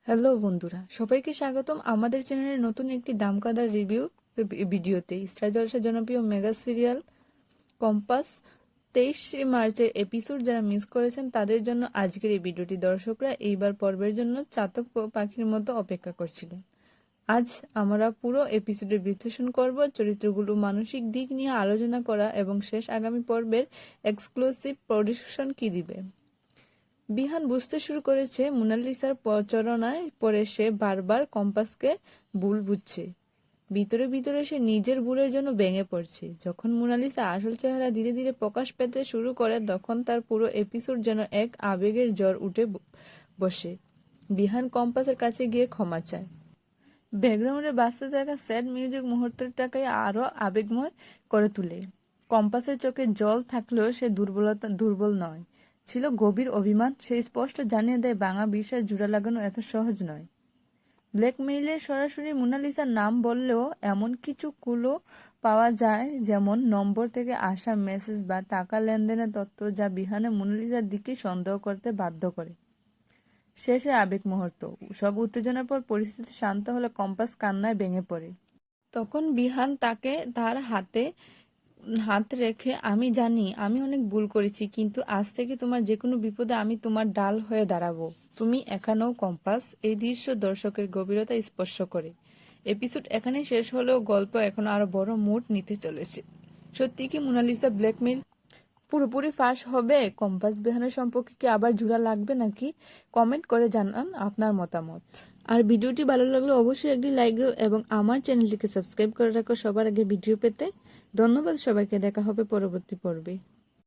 Hello বন্ধুরা, সবাইকে স্বাগতম আমাদের চ্যানেলের নতুন একটি দামকাদার রিভিউ ভিডিওতে। স্টার জলসার জনপ্রিয় মেগা সিরিয়াল কম্পাস 23 মার্চের এপিসোড যারা মিস করেছেন তাদের জন্য আজকের এই ভিডিওটি। দর্শকরা এইবার পর্বের জন্য চাতক পাখির মতো অপেক্ষা করছিলেন। আজ আমরা পুরো এপিসোডের বিশ্লেষণ করব, চরিত্রগুলো মানসিক দিক নিয়ে আলোচনা করা এবং শেষ আগামী পর্বের এক্সক্লুসিভ প্রেডিকশন কি দিবে। বিহান বুঝতে শুরু করেছে মোনালিসার প্রচারণায় পরে সে বারবার কম্পাসকে ভুল বুঝছে। ভিতরে ভিতরে সে নিজের ভুলের জন্য ভেঙে পড়ছে। যখন মোনালিসা আসল চেহারা ধীরে ধীরে প্রকাশ পেতে শুরু করে তখন তার পুরো এপিসোড যেন এক আবেগের জ্বর উঠে বসে। বিহান কম্পাসের কাছে গিয়ে ক্ষমা চায়। ব্যাকগ্রাউন্ডে বাজতে থাকা স্যাড মিউজিক মুহূর্তটাকে আরো আবেগময় করে তোলে। কম্পাসের চোখে জল থাকলেও সে দুর্বল নয়, ছিল গভীর অভিমান। সে স্পষ্ট জানিয়ে দেয় ভাঙা বিশ্বাস জোড়া লাগানো এত সহজ নয়। ব্ল্যাকমেইলের সরাসরি মোনালিসার নাম বললেও এমন কিছু ক্লু পাওয়া যায়, যেমন নম্বর থেকে আসা মেসেজ বা টাকা লেনদেনের তথ্য, যা বিহানে মোনালিসার দিকে সন্দেহ করতে বাধ্য করে। শেষের আবেগ মুহূর্ত, সব উত্তেজনার পর পরিস্থিতি শান্ত হলে কম্পাস কান্নায় ভেঙে পড়ে। তখন বিহান তাকে তার হাত রেখে, আমি জানি আমি অনেক ভুল করেছি, কিন্তু আজ থেকে তোমার যে কোনো বিপদে আমি তোমার ডাল হয়ে দাঁড়াবো। তুমি এখানেও কম্পাস। এই দৃশ্য দর্শকের গভীরতা স্পর্শ করে। এপিসোড এখানে শেষ হলেও গল্প এখন আরো বড় মোড় নিতে চলেছে। সত্যি কি মোনালিসা ব্ল্যাকমেইল পুরোপুরি ফাঁস হবে? কম্পাস বিহানের সম্পর্কে কি আবার জোড়া লাগবে নাকি? কমেন্ট করে জানান আপনার মতামত। আর ভিডিওটি ভালো লাগলে অবশ্যই একটি লাইক দিও এবং আমার চ্যানেলটিকে সাবস্ক্রাইব করে রাখো সবার আগে ভিডিও পেতে। ধন্যবাদ সবাইকে, দেখা হবে পরবর্তী পর্বে।